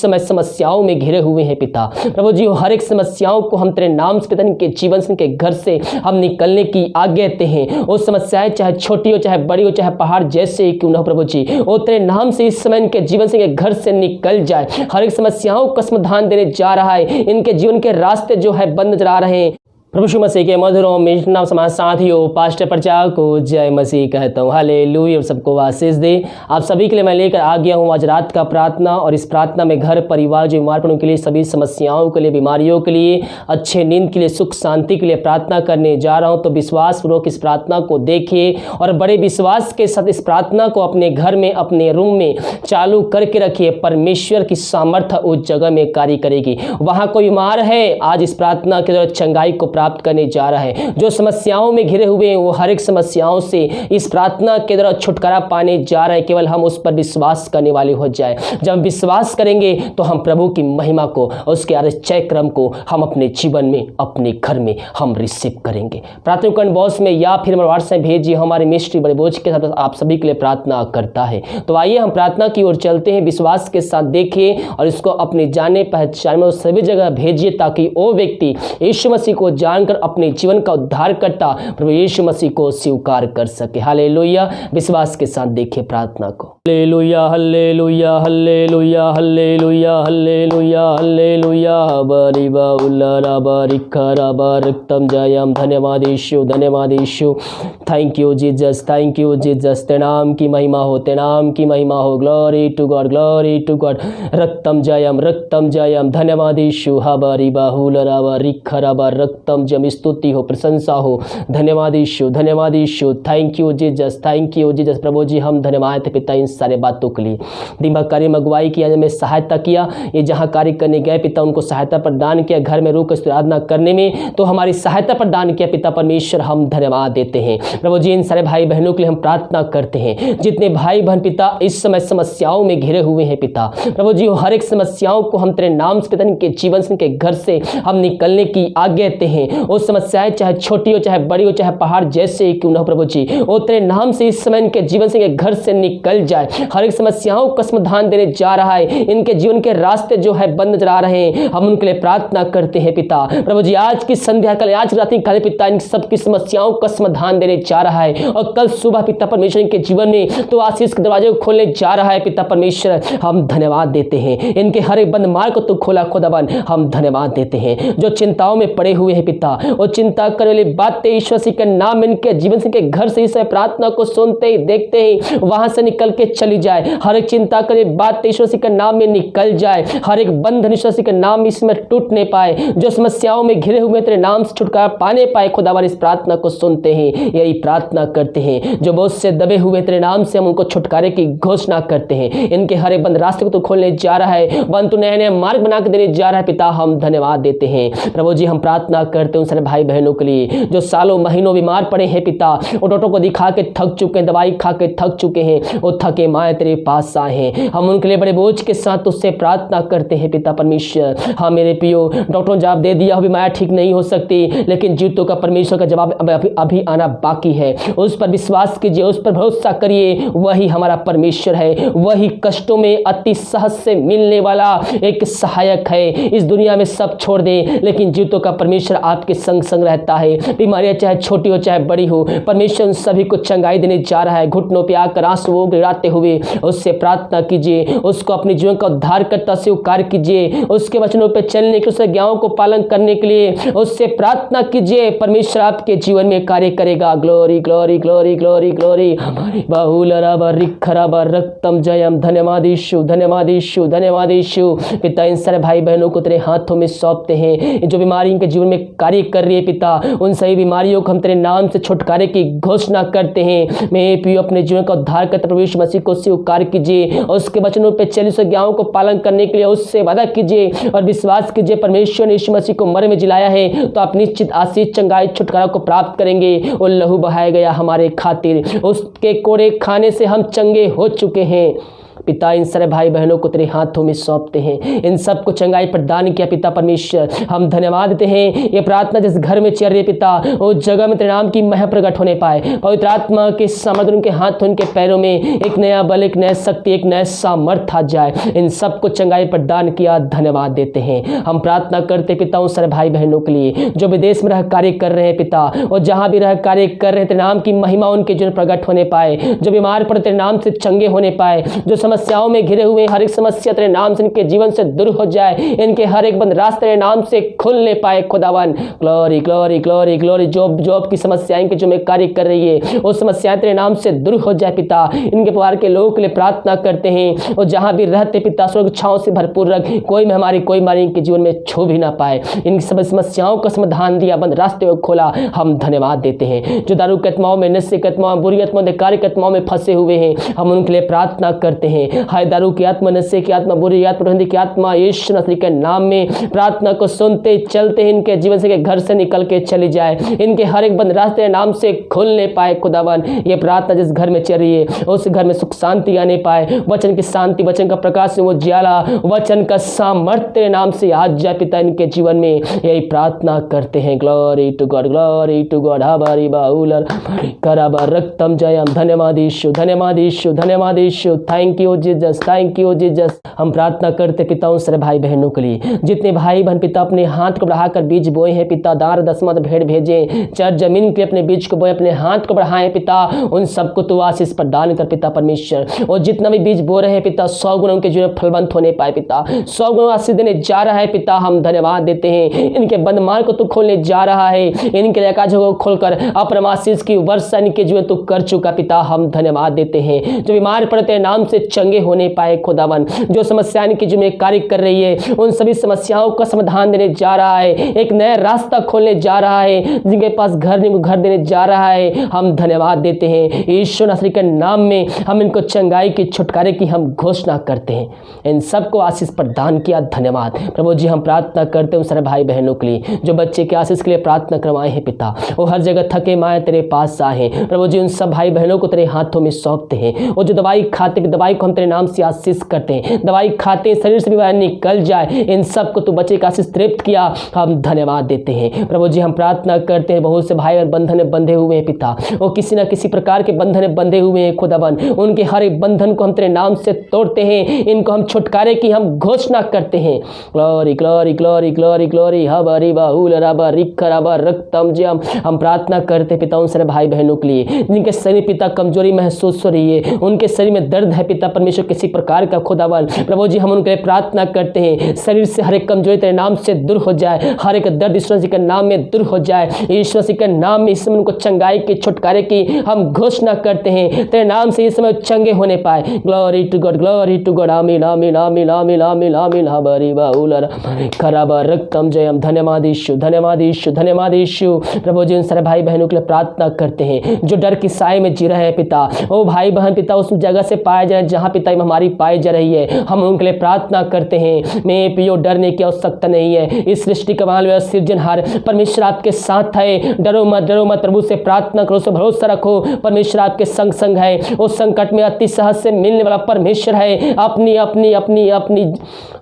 समय समस्याओं में घिरे हुए हैं पिता। प्रभु जी हर एक समस्याओं को हम तेरे नाम से पिता इनके जीवन से इनके घर से हम निकलने की आज्ञा देते हैं। वो समस्याएं चाहे छोटी हो चाहे बड़ी हो चाहे पहाड़ जैसे क्यों ना हो प्रभु जी, वो तेरे नाम से इस समय इनके जीवन से इनके घर से निकल जाए। हर एक समस्याओं का समाधान देने जा रहा है। इनके जीवन के रास्ते जो है बंद नजर आ रहे हैं। प्रभु यीशु मसीह के मधुर और नाम समाज साथियों पास्टर प्रचार को जय मसीह कहता हूँ। हालेलुया। सबको आशीष दे। आप सभी के लिए मैं लेकर आ गया हूँ आज रात का प्रार्थना, और इस प्रार्थना में घर परिवार जो बीमार पड़े उनके लिए, सभी समस्याओं के लिए, बीमारियों के लिए, अच्छे नींद के लिए, सुख शांति के लिए प्रार्थना करने जा रहा हूँ। तो विश्वासपूर्वक इस प्रार्थना को देखिए और बड़े विश्वास के साथ इस प्रार्थना को अपने घर में अपने रूम में चालू करके रखिए। परमेश्वर की सामर्थ्य उस जगह में कार्य करेगी। वहाँ कोई बीमार है, आज इस प्रार्थना के द्वारा चंगाई को प्राप्त करने जा रहा है। जो समस्याओं में घिरे हुए हैं वो हर एक समस्याओं से इस प्रार्थना के द्वारा छुटकारा पाने जा रहे हैं। केवल हम उस पर विश्वास करने वाले हो जाए। जब हम विश्वास करेंगे तो हम प्रभु की महिमा को, उसके आश्चर्य क्रम को हम अपने जीवन में, अपने घर में हम रिसीव करेंगे। प्रार्थना बॉक्स में या फिर व्हाट्सएप भेजिए। हमारे मिस्ट्री बड़े बोझ के साथ आप सभी के लिए प्रार्थना करता है। तो आइए हम प्रार्थना की ओर चलते हैं। विश्वास के साथ देखिए और इसको अपने जाने पहचान में सभी जगह भेजिए, ताकि वो व्यक्ति यीशु मसीह को जानकर अपने जीवन का उद्धार करता प्रभु यीशु मसीह को स्वीकार कर सके। हालेलुया। विश्वास के साथ देखिए प्रार्थना को। Hallelujah hallelujah hallelujah hallelujah hallelujah hallelujah बरिबा उल्लारा बारिखरा बारक्तम जयम। धन्यवाद यीशु, धन्यवाद Yeshu. Thank you Jesus, thank you Jesus. तेरे नाम की महिमा हो, तेरे नाम की महिमा हो। Glory to God, glory to God. रक्तम जयम, रक्तम जयम। धन्यवाद यीशु। हबारिबा हुलरा बारिखरा बारक्तम जम। स्तुति हो, प्रशंसा हो। धन्यवाद यीशु, धन्यवाद Yeshu. Thank you Jesus, thank you Jesus. प्रभु जी हम धन्यवाद थे पिता इन सारे बातों के लिए। दिमाग कार्य में अगुवाई किया, में सहायता किया। ये जहाँ कार्य करने गए पिता उनको सहायता प्रदान किया। घर में रुक आराधना करने में तो हमारी सहायता प्रदान किया पिता परमेश्वर, हम धन्यवाद देते हैं। प्रभु जी इन सारे भाई बहनों के लिए हम प्रार्थना करते हैं। जितने भाई बहन पिता इस समय समस्याओं में घिरे हुए हैं पिता, प्रभु जी हर एक समस्याओं को हम तेरे नाम से पिता इनके जीवन से इनके घर से हम निकलने की आज्ञा देते हैं। वो समस्याएं चाहे छोटी हो चाहे बड़ी हो चाहे पहाड़ जैसे क्यों ना हो प्रभु जी, वो तेरे नाम से इस समय इनके जीवन से इनके घर से निकल जाए। हर एक समस्याओं का समाधान देने जा रहा है। इनके जीवन के रास्ते जो है बंद नजर आ रहे हैं, हम उनके लिए प्रार्थना करते हैं पिता। प्रभु जी आज की संध्या कल, आज रात काले पिता इन सबकी समस्याओं का समाधान देने जा रहा है। और कल सुबह पिता परमेश्वर के जीवन में तो आशीष के दरवाजे को खोलने जा रहा है पिता परमेश्वर, हम धन्यवाद देते हैं। इनके हर एक बंद मार्ग को तो खोला खुदावन, हम धन्यवाद देते हैं। जो चिंताओं में पड़े हुए हैं पिता, वो चिंता करने वाली बातें ईश्वर जी के नाम इनके जीवन से इनके घर से इस प्रार्थना को सुनते ही देखते ही वहां से निकल के चली जाए। हर एक चिंता करने बात ईश्वर जी के नाम में निकल जाए। हर एक बंधन ईश्वर जी के नाम इसमें टूट नहीं पाए। जो समस्याओं में घिरे हुए तेरे नाम से छुटकारा पाने पाए खुदावन, इस प्रार्थना को सुनते हैं, यही प्रार्थना करते हैं। जो बहुत से दबे हुए तेरे नाम से हम उनको छुटकारे की घोषणा करते हैं। इनके हर एक बंद रास्ते को तो खोलने जा रहा है, बंद तो नए नए मार्ग बना के देने जा रहा है पिता, हम धन्यवाद देते हैं। प्रभु जी हम प्रार्थना करते हैं उन सारे भाई बहनों के लिए जो सालों महीनों बीमार पड़े हैं पिता, वो डॉक्टर को दिखा के थक चुके हैं, दवाई खा के थक चुके हैं, वो थके माए तेरे पास आए हैं। हम उनके लिए बड़े बोझ के साथ उससे प्रार्थना करते हैं पिता परमेश्वर। हाँ मेरे पियो, डॉक्टर ने जवाब दे दिया बीमारी ठीक नहीं हो सकती, लेकिन जीतों का परमेश्वर का जवाब अभी आना बाकी है। उस पर विश्वास कीजिए, उस पर भरोसा करिए, वही हमारा परमेश्वर है। वही कष्टों में अति सहज से मिलने वाला एक सहायक है। इस दुनिया में सब छोड़ दे, लेकिन जीतों का परमेश्वर आपके संग संग रहता है। बीमारियां चाहे छोटी हो चाहे बड़ी हो, परमेश्वर सभी को चंगाई देने जा रहा है। घुटनों पे आकर आंसुओं गिराते हुए उससे प्रार्थना कीजिए, उसको अपने जीवन का उद्धार करता स्वीकार कीजिए, उसके वचनों पे चलने के, उसके आज्ञाओं को पालन करने के लिए उससे प्रार्थना कीजिए। परमेश्वर आपके जीवन में कार्य करेगा। Glory glory glory glory glory रक्तम जयम। धन्यवाद यीशु, धन्यवाद यीशु, धन्यवाद यीशु। पिता इन सारे भाई बहनों को तेरे हाथों में सौंपते हैं। जो बीमारी के जीवन में कार्य कर रही है पिता, उन सभी बीमारियों को हम तेरे नाम से छुटकारे की घोषणा करते हैं। मैं पियो अपने जीवन का उद्धार करते प्रभु यीशु मसीह को स्वीकार कीजिए, और उसके वचनों पे चली उस आज्ञाओं को पालन करने के लिए उससे वादा कीजिए और विश्वास कीजिए। परमेश्वर ने यीशु मसीह को मरे में जिलाया है, तो आप निश्चित आशीष चंगाई छुटकारा को प्राप्त करेंगे। वो लहू बहाया गया हमारे खातिर, उसके कोड़े खाने से हम चंगे हो चुके हैं। पिता इन सारे भाई बहनों को तेरे हाथों में सौंपते हैं, इन सबको चंगाई प्रदान किया पिता परमेश्वर। हम धन्यवाद देते हैं। ये प्रार्थना जिस घर में चल रही है पिता, उस जगह में तेरे नाम की मह प्रकट होने पाए। पवित्र आत्मा के सामर्थ्य उनके हाथों उनके पैरों में एक नया बल, एक नया शक्ति, एक नया सामर्थ्य आ जाए। इन सबको चंगाई प्रदान किया, धन्यवाद देते हैं। हम प्रार्थना करते पिता उन सारे भाई बहनों के लिए जो विदेश में रह कार्य कर रहे हैं पिता, और जहां भी रह कार्य कर रहे हैं तेरे नाम की महिमा उनके जीवन प्रकट होने पाए। जो बीमार पड़े तेरे नाम से चंगे होने पाए, जो समस्याओं में घिरे हुए हर एक समस्या तेरे नाम से इनके जीवन से दूर हो जाए, इनके हर एक बंद रास्ते तेरे नाम से खुलने पाए। खुदावन glory glory glory glory. Job की समस्याएं के जो में कार्य कर रही है वो समस्याएं तेरे नाम से दूर हो जाए पिता। इनके परिवार के लोगों के लिए प्रार्थना करते हैं, और जहां भी रहते पिता स्वर्ग छांव से भरपूर रख, कोई महामारी कोई बीमारी इनके जीवन में छू भी ना पाए। इनकी सब समस्याओं का समाधान दिया, बंद रास्ते को खोला, हम धन्यवाद देते हैं। जो दारू के आत्माओं में, नशे के आत्माओं, बुरी आत्माओं, धिक्कार के आत्माओं में फंसे हुए हैं, हम उनके लिए प्रार्थना करते हैं। हाय दारू की आत्मा, नशे की आत्मा, बुरी आत्मा, रंदी की आत्मा, यीशु मसीह के नाम में प्रार्थना को सुनते चलते हैं, इनके जीवन से घर से निकल के चली जाए, इनके हर एक बंद रास्ते नाम से खुलने पाए। खुदावन ये प्रार्थना जिस घर में चल रही है उस घर में सुख शांति आने पाए। वचन की शांति, वचन का प्रकाश, वो ज्वाला, वचन का सामर्थ्य नाम से आज जाए पिता इनके जीवन में। यही प्रार्थना करते हैं। Glory to God, glory to God. हबारी बाउलर कराबा रक्तम जयम। धन्यवाद यीशु, धन्यवाद यीशु, धन्यवाद Yeshu. Thank you Jesus, thank you Jesus. हम प्रार्थना करते पिता उन सारे भाई बहनों के लिए जितने भाई बहन पिता अपने हाथ को बढ़ाकर बीज बोए हैं पिता, दार दसमत भेड़ भेजे, चर जमीन के अपने बीज को बोए, अपने हाथ को बढ़ाएं पिता, उन सबको तो आशीष प्रदान कर पिता परमेश्वर। और जितना भी बीज बो रहे हैं पिता 100 गुना उनके जीवन फलवंत होने पाए पिता, 100 गुना आशीष देने जा रहा है पिता। हम धन्यवाद देते हैं। इनके बंद मार्ग को तू खोलने जा रहा है, इनके लेकाजों को खोलकर अपना आशीष की वर्षा इनके जीवन तू कर चुका पिता। हम धन्यवाद देते हैं। जो बीमार पड़ते हैं नाम से चंगे होने पाए खुदावन। जो समस्याएं इनके जीवन में कार्य कर रही है उन सभी समस्याओं का समाधान देने जा रहा है, एक नया रास्ता खोलने जा रहा है। जिनके पास घर नहीं घर देने जा रहा है, हम धन्यवाद देते हैं। यीशु मसीह के नाम में हम इनको चंगाई की, छुटकारे की हम घोषणा करते हैं। इन सबको आशीष प्रदान किया, धन्यवाद प्रभु जी। हम प्रार्थना करते हैं उन सारे भाई बहनों के लिए जो बच्चे के आशीष के लिए प्रार्थना करवाए हैं पिता, वो हर जगह थके माए तेरे पास आए प्रभु जी। उन सब भाई बहनों को तेरे हाथों में सौंपते हैं। वो जो दवाई खाते, दवाई को हम तेरे नाम से आशीष करते हैं, दवाई खाते शरीर से बीमारी निकल जाए, इन सबको तू बच्चे का आशीष तृप्त किया, हम धन्यवाद देते हैं प्रभु जी। हम प्रार्थना करते हैं बहुत से भाई और बंधन में बंधे हुए हैं पिता, वो किसी न किसी प्रकार के बंधन में बंधे हुए हैं खुदावन। उनके हर एक बंधन को हम तेरे नाम से तोड़ते हैं, इनको हम छुटकारे की हम घोषणा करते हैं। Glory glory glory glory glory. हबरी बाहुल रबा रिखरबा रक्तम जम। हम प्रार्थना करते पिता उन सारे भाई बहनों के लिए जिनके शरीर पिता कमजोरी महसूस हो रही है, उनके शरीर में दर्द है पिता परमेश्वर किसी प्रकार का खुदावन प्रभु जी। हम उनके लिए प्रार्थना करते हैं, शरीर से हर एक कमजोरी तेरे नाम से दूर हो जाए, हर एक दर्द ईश्वर जी के नाम में दूर हो जाए। ईश्वर जी के नाम में इस समय उनको चंगाई की, छुटकारे की हम घोषणा करते हैं। तेरे नाम से इस समय चंगे होने पाए। Glory to God, glory to God. आमीन आमीन आमीन आमीन आमीन आमीन। हबरी बाउलर खराबा रक्तम जयम। धन्यवाद यीशु, धन्यवाद यीशु, धन्यवाद यीशु प्रभु जी। उन सारे भाई बहनों के लिए प्रार्थना करते हैं जो डर की साए में जी रहे हैं पिता, वो भाई बहन पिता उस जगह से पाए जा रहे हैं जहाँ पिता हमारी पाई जा रही है, हम उनके लिए प्रार्थना करते हैं। मैं पियो डरने की आवश्यकता नहीं है, इस सृष्टि का मालिक सृजनहार परमेश्वर आपके साथ है। डरो मत, डरो मत, प्रभु से प्रार्थना करो, उसे भरोसा रखो, परमेश्वर आपके संग संग है। उस संकट में अति सहज से मिलने वाला परमेश्वर है। अपनी अपनी अपनी अपनी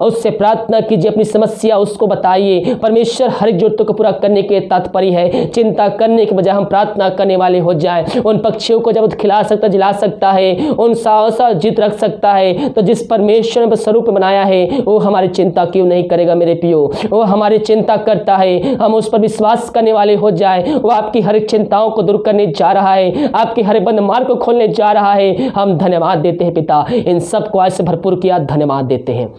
उससे प्रार्थना कीजिए, अपनी समस्या उसको बताइए। परमेश्वर हर एक जरूरतों को पूरा करने के तात्पर्य है। चिंता करने के बजाय हम प्रार्थना करने वाले हो जाए। उन पक्षियों को जब खिला सकता, जिला सकता है, उन साहसा जीत रख सकता है, तो जिस परमेश्वर ने स्वरूप बनाया है वो हमारी चिंता क्यों नहीं करेगा मेरे पियो। वो हमारी चिंता करता है, हम उस पर विश्वास करने वाले हो जाए। वो आपकी हर एक चिंताओं को दूर करने जा रहा है, आपके हर बंद मार्ग को खोलने जा रहा है। हम धन्यवाद देते हैं पिता, इन सबको आज से भरपूर किया, धन्यवाद देते हैं।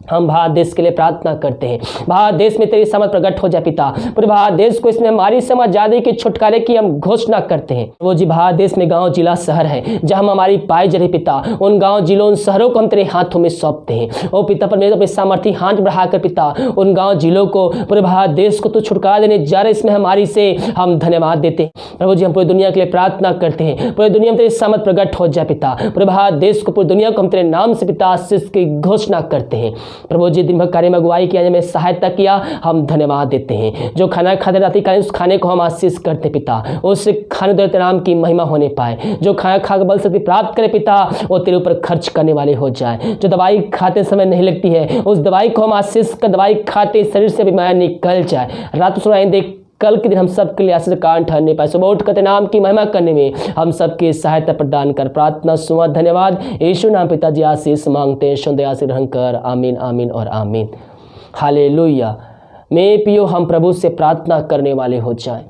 हम भारत देश के लिए प्रार्थना करते हैं, भारत देश में तेरी समझ प्रकट हो जाए पिता। पूरे भारत देश को इसमें हमारी समझ आजादी की, छुटकारे की हम घोषणा करते हैं। वो जी भारत देश में गांव जिला शहर है जहां हमारी पाई जा रही पिता, उन गांव जिलों उन शहरों को हम तेरे हाथों में सौंपते हैं। ओ पिता परमेश्वर अपने सामर्थ्य हाथ बढ़ाकर पिता उन गाँव जिलों को, पूरे भारत देश को तो छुटकारा देने जा रहे, इसमें हमारी से हम धन्यवाद देते हैं प्रभु जी। हम पूरी दुनिया के लिए प्रार्थना करते हैं, पूरी दुनिया में तेरी समझ प्रकट हो जाए पिता। पूरे भारत देश को, पूरी दुनिया को हम तेरे नाम से पिता आशीष की घोषणा करते हैं। प्रभु जी दिन भर कार्य में अगुवाई किया, हमें सहायता किया, हम धन्यवाद देते हैं। जो खाना खाते रात्रि कालीन उस खाने को हम आशीष करते पिता, उस खाने द्वारा तेरे नाम की महिमा होने पाए। जो खाना खाकर बल शक्ति प्राप्त करे पिता, वो तेरे ऊपर खर्च करने वाले हो जाए। जो दवाई खाते समय नहीं लगती है, उस दवाई को हम आशीष कर दवाई खाते शरीर से बीमार निकल जाए। रात सुनाई देख कल के दिन हम सबके लिए आशीष कारण ठहरने पाए। सुबह उठ कर नाम की महिमा करने में हम सबकी सहायता प्रदान कर। प्रार्थना सुना, धन्यवाद यीशु नाम पिताजी आशीष मांगते हैं, शुद्ध आशीष ग्रहण कर। आमीन आमीन और आमीन। हालेलुया। मेरे प्रियो, हम प्रभु से प्रार्थना करने वाले हो जाएं।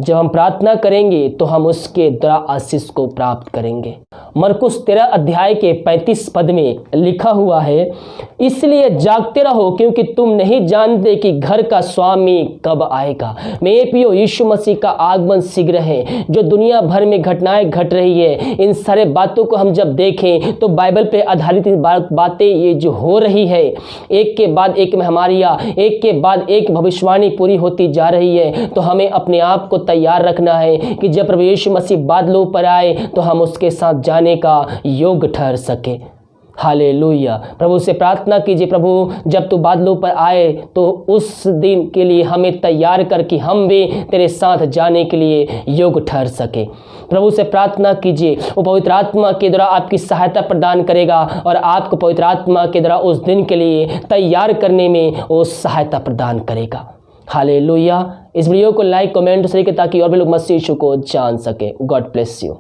जब हम प्रार्थना करेंगे तो हम उसके द्वारा आशीष को प्राप्त करेंगे। मरकुस 13 अध्याय के 35 पद में लिखा हुआ है, इसलिए जागते रहो क्योंकि तुम नहीं जानते कि घर का स्वामी कब आएगा। मेरे प्रियो, यीशु मसीह का आगमन शीघ्र है। जो दुनिया भर में घटनाएं घट रही है, इन सारे बातों को हम जब देखें तो बाइबल पे आधारित बातें ये जो हो रही है, एक के बाद एक महामारियां, एक के बाद एक भविष्यवाणी पूरी होती जा रही है। तो हमें अपने आप को तैयार रखना है कि जब प्रभु यीशु मसीह बादलों पर आए तो हम उसके साथ जाने का योग्य ठहर सके। हालेलुया। प्रभु से प्रार्थना कीजिए, प्रभु जब तू बादलों पर आए तो उस दिन के लिए हमें तैयार कर कि हम भी तेरे साथ जाने के लिए योग्य ठहर सके। प्रभु से प्रार्थना कीजिए, वो पवित्र आत्मा के द्वारा आपकी सहायता प्रदान करेगा और आपको पवित्र आत्मा के द्वारा उस दिन के लिए तैयार करने में वो सहायता प्रदान करेगा। हालेलुया। इस वीडियो को लाइक, कमेंट, शेयर करें ताकि और भी लोग मसीह यीशु को जान सके। God bless you.